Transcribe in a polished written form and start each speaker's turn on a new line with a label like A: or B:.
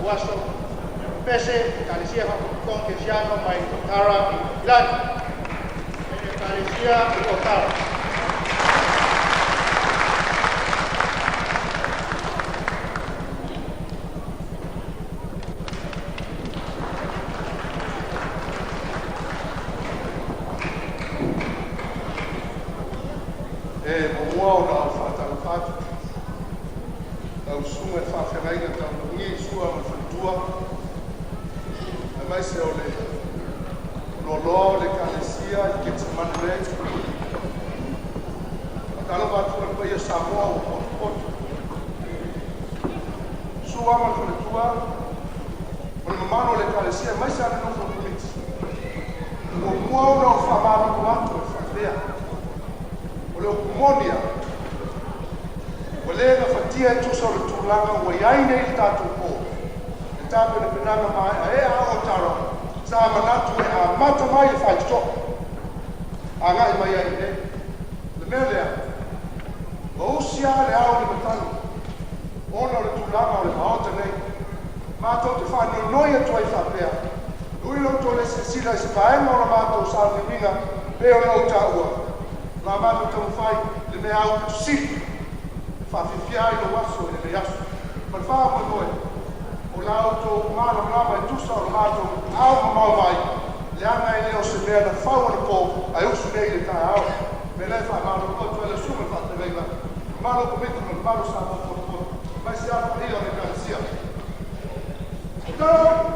A: Guasto, Pese, Galicia Conquesiano, Maitara, Ilan, Galicia y Otara.
B: Wow, nou, gaat nou, zoem het van geregeld dan niet zo aan het doen. En wij zullen lolo de Galicia get man red. Kalau wat voor een beetje Samoa op. Zo aan het doen. Maar de man de Galicia, wij zijn nog voor niets. Wow, nou, van maar wat van weer. Oleh kumonia, oleh ngafatia tu sore tulanga wayaine il tatu ko. Tabe na pinanga mai a otaro. Sa manatu a mata mai faito. Anga i mai ine. Le mele. Osia le au ni matani. Ona le tulanga le maota nei. Mato te fa no noia tu ai fapea. Lui lo to le sila se pae no mato sa ni minga. Peo no taua. La mano tão fai de me algo sim, fa fiai no vaso e le aso. Mas fa mo noi. O lauto mano brava tu só mato ao mal vai. Le ana ele o se ver na fa o po, aí o sunei tá ao. Me leva mano o to ele sume fa te vega. Mano comigo no mano sa po. Mas se a rio ne Galicia. Então